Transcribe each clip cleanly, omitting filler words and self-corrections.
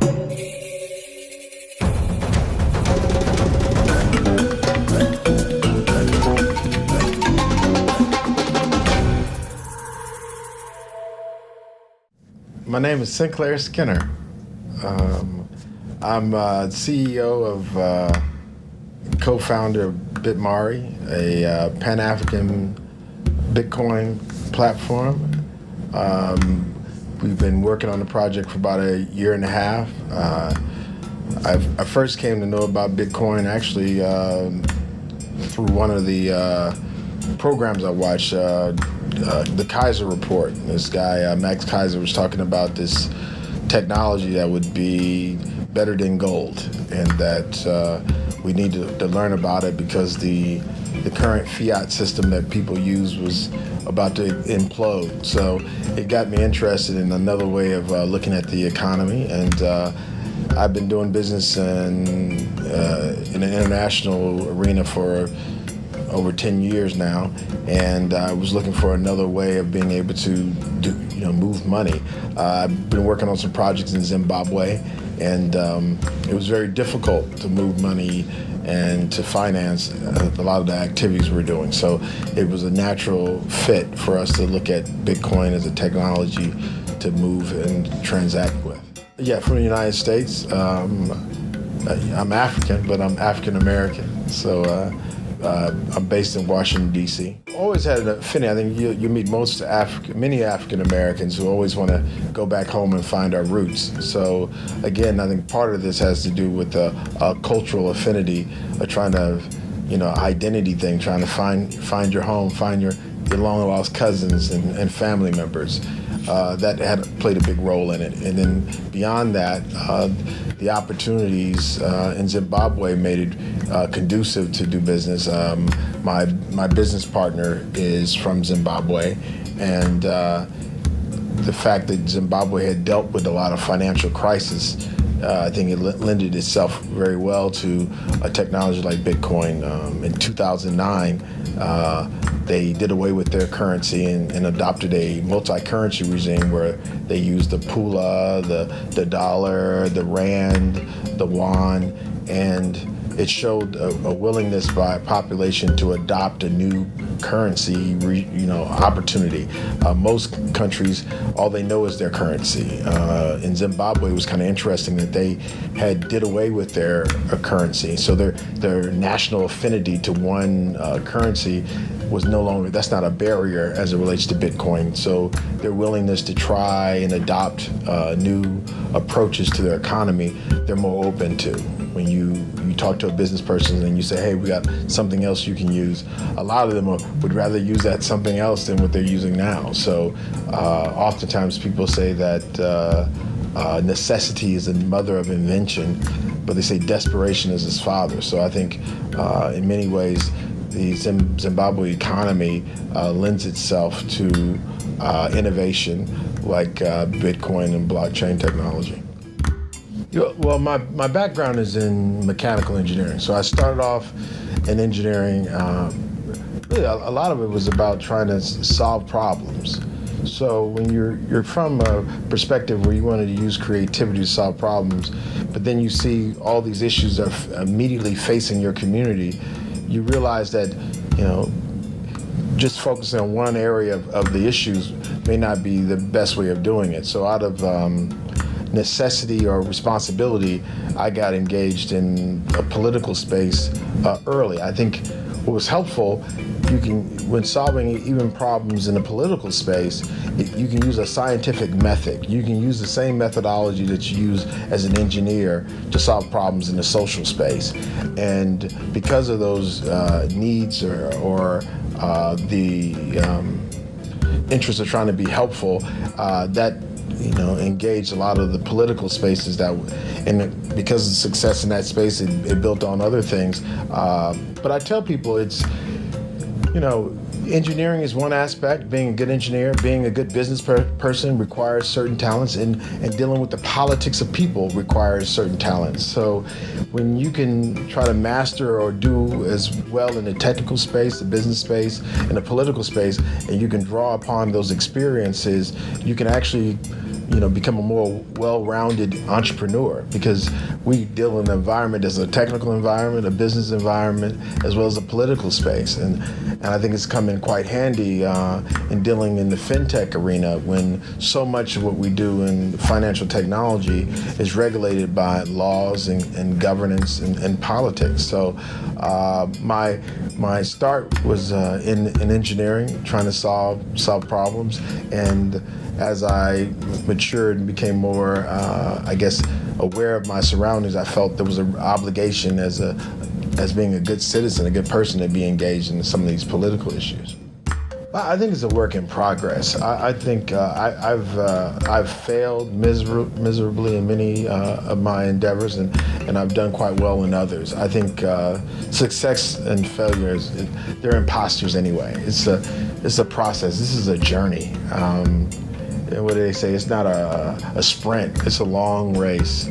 My name is Sinclair Skinner. I'm CEO of co-founder of BitMari, a Pan-African Bitcoin platform. We've been working on the project for about a year and a half. I first came to know about Bitcoin actually through one of the programs I watched, the Kaiser Report. This guy, Max Kaiser, was talking about this technology that would be better than gold, and that we need to learn about it because the current fiat system that people use was about to implode. So it got me interested in another way of looking at the economy, and I've been doing business in an international arena for over 10 years now, and I was looking for another way of being able to move money. I've been working on some projects in Zimbabwe, and it was very difficult to move money and to finance a lot of the activities we're doing. So it was a natural fit for us to look at Bitcoin as a technology to move and transact with. Yeah, from the United States. I'm African, but I'm African American. So I'm based in Washington, D.C. Always had an affinity. I think you meet many African Americans who always want to go back home and find our roots. So again, I think part of this has to do with a cultural affinity, trying to, identity thing, trying to find your home, find your long lost cousins and family members. That had played a big role in it. And then beyond that, the opportunities in Zimbabwe made it conducive to do business. My business partner is from Zimbabwe, and the fact that Zimbabwe had dealt with a lot of financial crisis, I think it lended itself very well to a technology like Bitcoin. In 2009, they did away with their currency and adopted a multi-currency regime where they used the pula, the dollar, the rand, the yuan, and it showed a willingness by a population to adopt a new currency, opportunity. Most countries, all they know is their currency. In Zimbabwe, it was kind of interesting that they did away with their currency, so their national affinity to one currency was no longer, that's not a barrier as it relates to Bitcoin. So their willingness to try and adopt new approaches to their economy, they're more open to. When you talk to a business person and you say, hey, we got something else you can use, a lot of them would rather use that something else than what they're using now. So oftentimes people say that necessity is the mother of invention, but they say desperation is its father. So I think in many ways, the Zimbabwe economy lends itself to innovation like Bitcoin and blockchain technology. Well, my background is in mechanical engineering. So I started off in engineering. Really, a lot of it was about trying to solve problems. So when you're from a perspective where you wanted to use creativity to solve problems, but then you see all these issues that are immediately facing your community, you realize that, just focusing on one area of the issues may not be the best way of doing it. So out of necessity or responsibility, I got engaged in a political space early. I think what was helpful, when solving even problems in the political space, you can use a scientific method. You can use the same methodology that you use as an engineer to solve problems in the social space. And because of those needs or the interest of trying to be helpful, that engaged a lot of the political spaces and because of the success in that space, it built on other things. But I tell people engineering is one aspect. Being a good engineer, being a good business person requires certain talents, and dealing with the politics of people requires certain talents. So when you can try to master or do as well in the technical space, the business space, and the political space, and you can draw upon those experiences, you can actually become a more well-rounded entrepreneur, because we deal in an environment that's a technical environment, a business environment, as well as a political space. And I think it's come in quite handy in dealing in the fintech arena, when so much of what we do in financial technology is regulated by laws and governance and politics. So my start was in engineering, trying to solve problems, and as I matured and became more, aware of my surroundings, I felt there was an obligation as being a good citizen, a good person, to be engaged in some of these political issues. I think it's a work in progress. I think I've failed miserably in many of my endeavors, and I've done quite well in others. I think success and failures, they're imposters anyway. It's a process. This is a journey. And what do they say? It's not a sprint. It's a long race.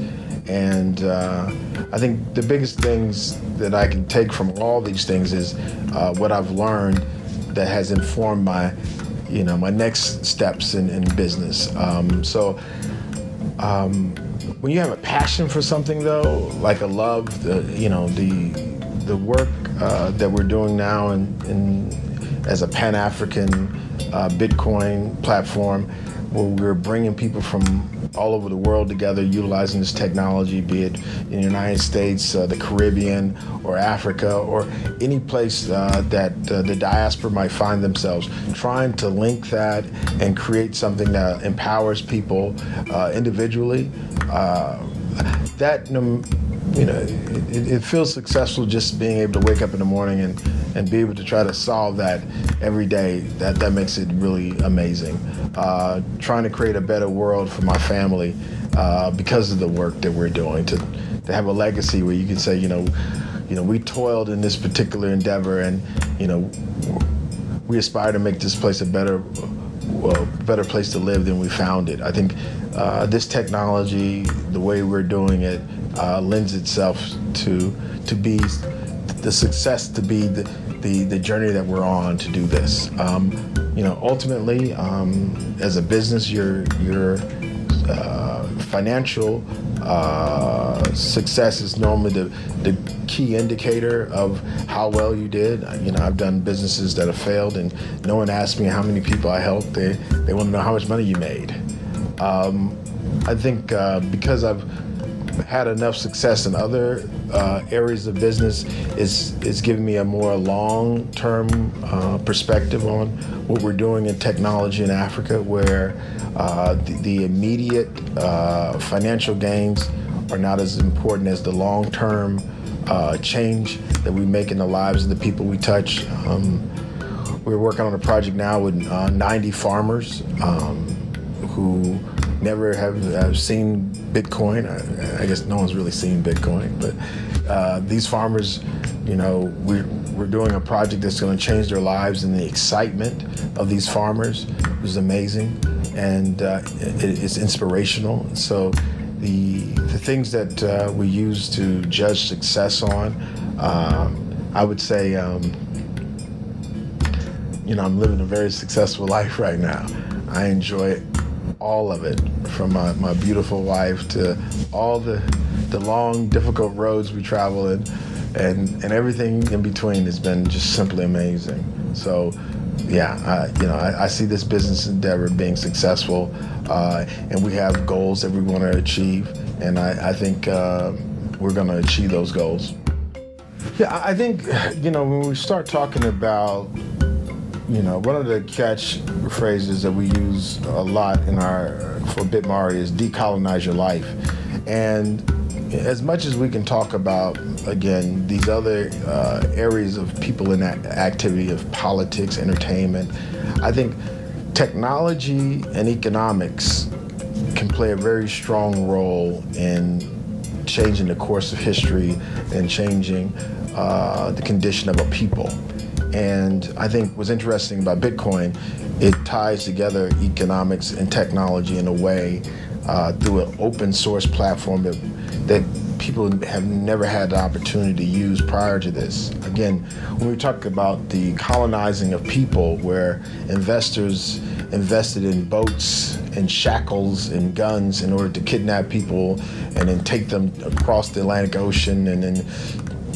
And I think the biggest things that I can take from all these things is what I've learned that has informed my next steps in business. When you have a passion for something, though, like a love, the work that we're doing now as a Pan-African Bitcoin platform, where we're bringing people from all over the world together, utilizing this technology, be it in the United States, the Caribbean, or Africa, or any place that the diaspora might find themselves, trying to link that and create something that empowers people individually. It feels successful just being able to wake up in the morning and be able to try to solve that every day. That makes it really amazing. Trying to create a better world for my family because of the work that we're doing, to have a legacy where you can say, we toiled in this particular endeavor, and we aspire to make this place a better place to live than we found it. I think this technology, the way we're doing it, lends itself to be the success, to be the journey that we're on to do this. Ultimately, as a business, your financial success is normally the key indicator of how well you did. I've done businesses that have failed, and no one asks me how many people I helped. They want to know how much money you made. I think because I've had enough success in other areas of business, it's given me a more long-term perspective on what we're doing in technology in Africa, where the immediate financial gains are not as important as the long-term change that we make in the lives of the people we touch. We're working on a project now with 90 farmers who never have seen Bitcoin. I guess no one's really seen Bitcoin, but these farmers, we're doing a project that's going to change their lives, and the excitement of these farmers is amazing, and it's inspirational. So the things that we use to judge success on, I would say, I'm living a very successful life right now. I enjoy it, all of it, from my beautiful wife to all the long, difficult roads we travel in, and everything in between has been just simply amazing. So, yeah, I see this business endeavor being successful, and we have goals that we want to achieve, and I think we're going to achieve those goals. Yeah, I think, when we start talking about, one of the catchphrases that we use a lot for BitMari is decolonize your life. And as much as we can talk about, again, these other areas of people in activity, of politics, entertainment, I think technology and economics can play a very strong role in changing the course of history and changing the condition of a people. And I think what's interesting about Bitcoin, it ties together economics and technology in a way through an open source platform that people have never had the opportunity to use prior to this. Again, when we talk about the colonizing of people, where investors invested in boats in shackles and guns in order to kidnap people and then take them across the Atlantic Ocean and then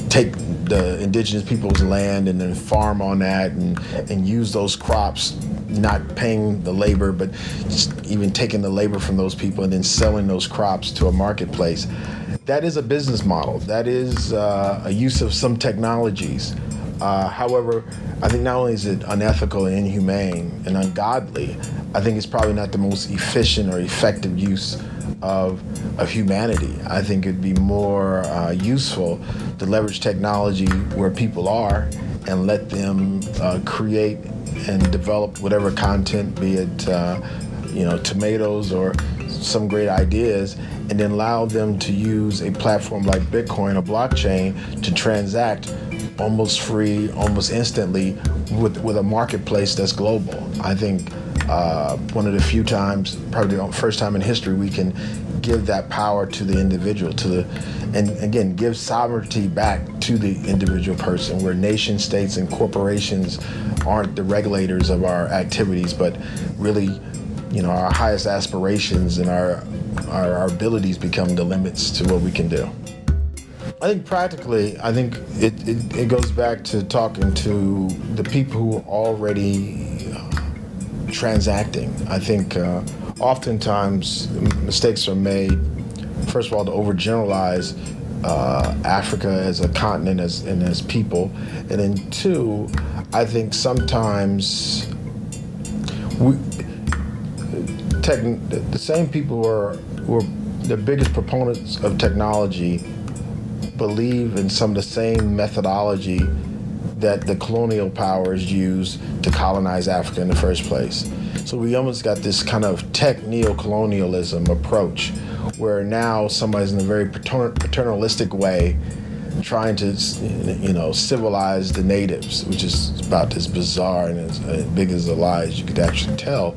take the indigenous people's land and then farm on that and use those crops, not paying the labor, but just even taking the labor from those people and then selling those crops to a marketplace. That is a business model. That is a use of some technologies. However, I think not only is it unethical and inhumane and ungodly, I think it's probably not the most efficient or effective use of humanity. I think it'd be more useful to leverage technology where people are and let them create and develop whatever content, be it tomatoes or some great ideas, and then allow them to use a platform like Bitcoin or blockchain to transact almost free, almost instantly with a marketplace that's global. I think one of the few times, probably the first time in history, we can give that power to the individual, and again, give sovereignty back to the individual person, where nation states and corporations aren't the regulators of our activities, but really, our highest aspirations and our abilities become the limits to what we can do. I think practically, it goes back to talking to the people who are already transacting. I think oftentimes mistakes are made, first of all, to overgeneralize Africa as a continent and as people, and then two, I think sometimes the same people who are the biggest proponents of technology believe in some of the same methodology that the colonial powers used to colonize Africa in the first place. So we almost got this kind of tech neo-colonialism approach, where now somebody's in a very paternalistic way trying to, civilize the natives, which is about as bizarre and as big as a lie as you could actually tell.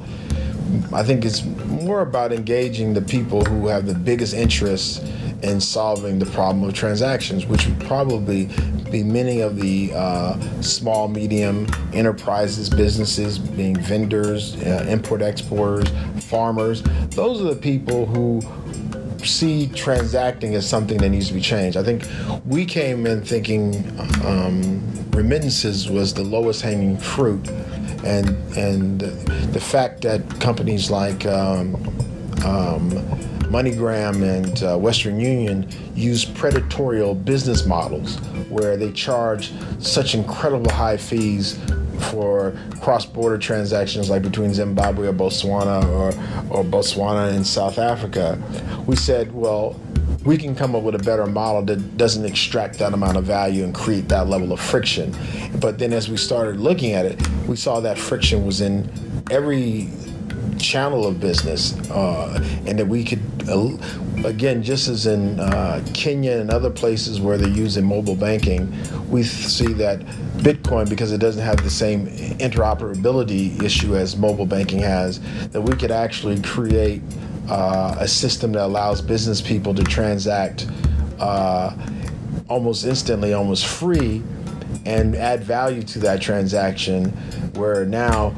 I think it's more about engaging the people who have the biggest interests in solving the problem of transactions, which would probably be many of the small, medium enterprises, businesses, being vendors, import-exporters, farmers. Those are the people who see transacting as something that needs to be changed. I think we came in thinking remittances was the lowest hanging fruit, and the fact that companies like MoneyGram and Western Union use predatory business models where they charge such incredible high fees for cross-border transactions like between Zimbabwe or Botswana or Botswana and South Africa. We said, well, we can come up with a better model that doesn't extract that amount of value and create that level of friction. But then as we started looking at it, we saw that friction was in every channel of business, and that we could, again, just as in Kenya and other places where they're using mobile banking, we see that Bitcoin, because it doesn't have the same interoperability issue as mobile banking has, that we could actually create a system that allows business people to transact almost instantly, almost free, and add value to that transaction, where now,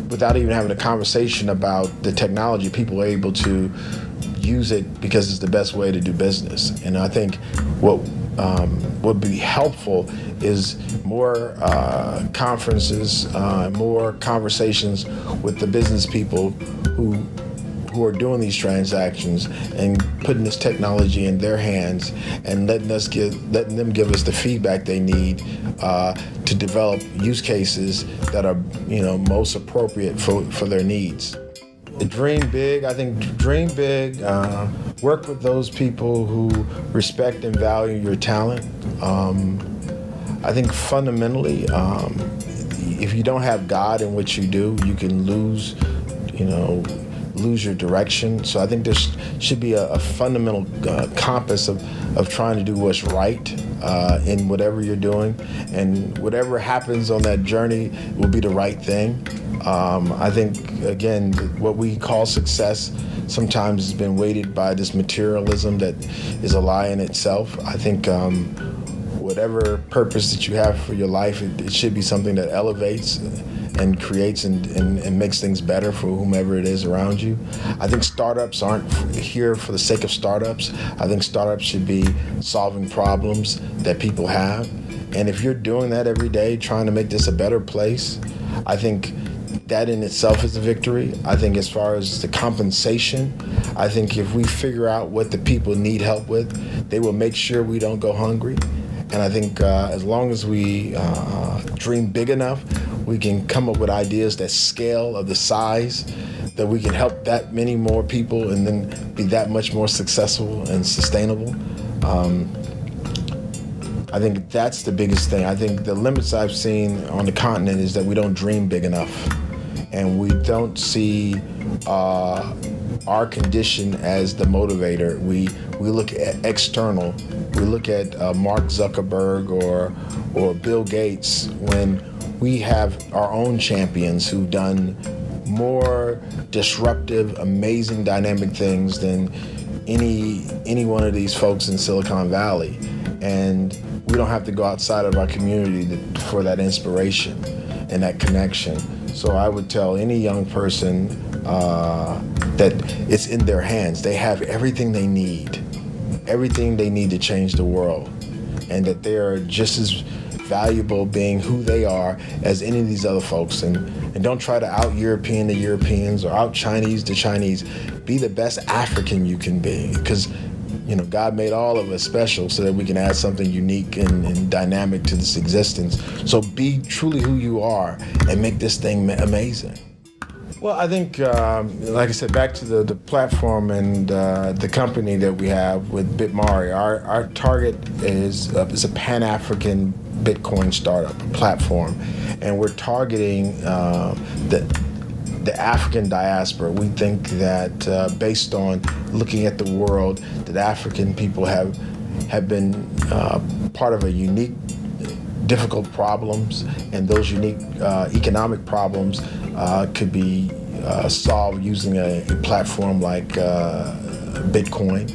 without even having a conversation about the technology, people are able to use it because it's the best way to do business. And I think what would be helpful is more conferences, more conversations with the business people who are doing these transactions and putting this technology in their hands and letting them give us the feedback they need to develop use cases that are most appropriate for their needs. Dream big. I think dream big. Work with those people who respect and value your talent. I think fundamentally, if you don't have God in what you do, you can lose your direction. So I think there should be a fundamental compass of trying to do what's right in whatever you're doing, and whatever happens on that journey will be the right thing. I think, again, what we call success sometimes has been weighted by this materialism that is a lie in itself. I think whatever purpose that you have for your life, it should be something that elevates and creates and makes things better for whomever it is around you. I think startups aren't here for the sake of startups. I think startups should be solving problems that people have. And if you're doing that every day, trying to make this a better place, I think that in itself is a victory. I think as far as the compensation, I think if we figure out what the people need help with, they will make sure we don't go hungry. And I think as long as we dream big enough, we can come up with ideas that scale of the size that we can help that many more people and then be that much more successful and sustainable. I think that's the biggest thing. I think the limits I've seen on the continent is that we don't dream big enough, and we don't see our condition as the motivator. We look at external. We look at Mark Zuckerberg or Bill Gates when we have our own champions who've done more disruptive, amazing, dynamic things than any one of these folks in Silicon Valley. And we don't have to go outside of our community for that inspiration and that connection. So I would tell any young person that it's in their hands. They have everything they need to change the world, and that they are just as valuable being who they are as any of these other folks. And don't try to out-European the Europeans or out-Chinese the Chinese. Be the best African you can be, because God made all of us special so that we can add something unique and dynamic to this existence. So be truly who you are and make this thing amazing. Well, I think, like I said, back to the platform and the company that we have with BitMari, our target is a Pan-African Bitcoin startup platform, and we're targeting the African diaspora. We think that based on looking at the world, that African people have been part of a unique, difficult problems, and those unique economic problems could be solved using a platform like Bitcoin.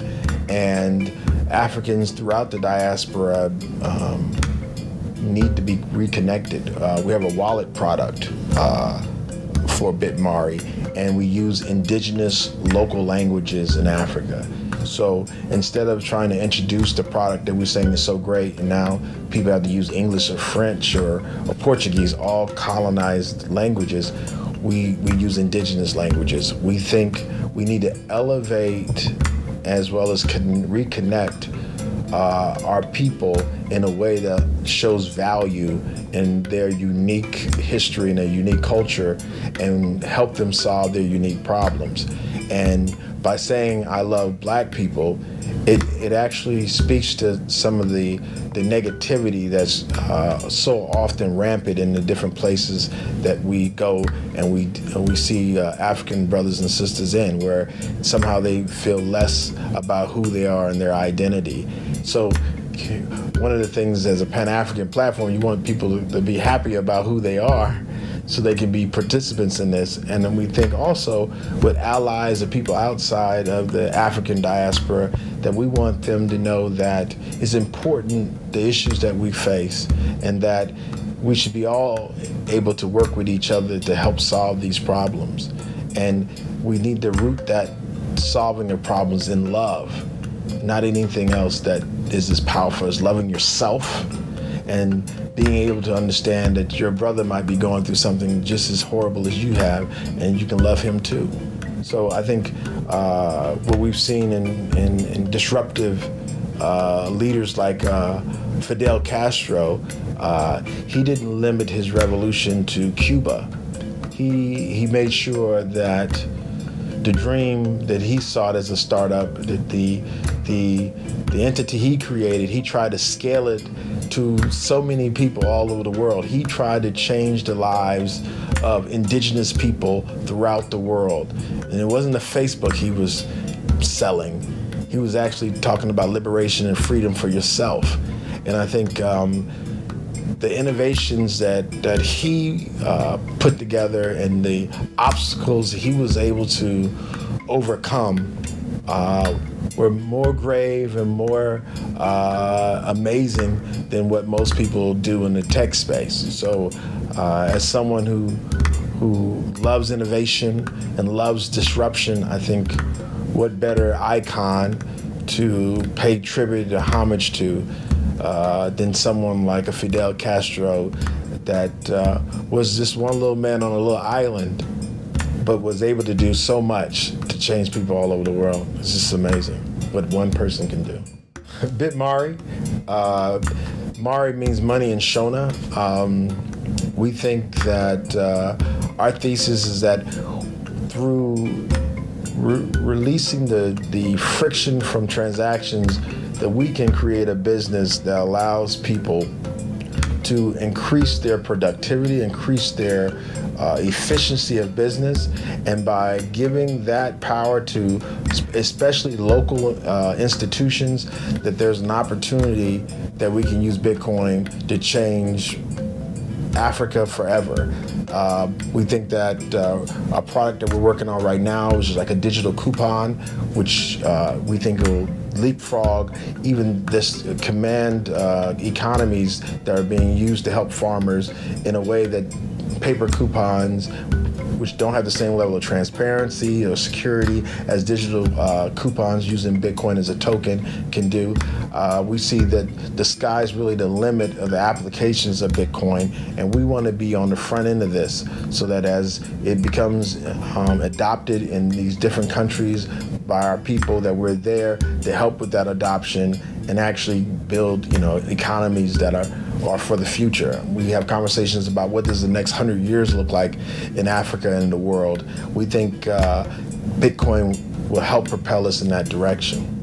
And Africans throughout the diaspora need to be reconnected. We have a wallet product for BitMari, and we use indigenous local languages in Africa. So instead of trying to introduce the product that we're saying is so great, and now people have to use English or French or Portuguese, all colonized languages, we use indigenous languages. We think we need to elevate as well as reconnect our people in a way that shows value in their unique history and their unique culture, and help them solve their unique problems. And by saying I love Black people, it actually speaks to some of the negativity that's so often rampant in the different places that we go and we see African brothers and sisters in, where somehow they feel less about who they are and their identity. So one of the things as a Pan-African platform, you want people to be happy about who they are so they can be participants in this. And then we think also with allies or people outside of the African diaspora, that we want them to know that it's important, the issues that we face, and that we should be all able to work with each other to help solve these problems. And we need to root that solving of problems in love, not anything else that is as powerful as loving yourself and being able to understand that your brother might be going through something just as horrible as you have, and you can love him too. So I think what we've seen in disruptive leaders like Fidel Castro, he didn't limit his revolution to Cuba. He made sure that the dream that he sought as a startup, that the entity he created, he tried to scale it to so many people all over the world. He tried to change the lives of indigenous people throughout the world. And it wasn't a Facebook he was selling. He was actually talking about liberation and freedom for yourself. And I think the innovations that he put together and the obstacles he was able to overcome were more grave and more amazing than what most people do in the tech space. So as someone who loves innovation and loves disruption, I think what better icon to pay tribute or homage to than someone like a Fidel Castro that was just one little man on a little island, but was able to do so much to change people all over the world. It's just amazing what one person can do. BitMari, Mari means money in Shona. We think that our thesis is that through releasing the friction from transactions, that we can create a business that allows people to increase their productivity, increase their efficiency of business, and by giving that power to especially local institutions, that there's an opportunity that we can use Bitcoin to change Africa forever. We think that a product that we're working on right now, which is like a digital coupon, which we think will leapfrog even this command economies that are being used to help farmers in a way that paper coupons, which don't have the same level of transparency or security as digital coupons using Bitcoin as a token can do. We see that the sky's really the limit of the applications of Bitcoin, and we want to be on the front end of this so that as it becomes adopted in these different countries by our people, that we're there to help with that adoption and actually build, economies that are for the future. We have conversations about what does the next 100 years look like in Africa and in the world. We think Bitcoin will help propel us in that direction.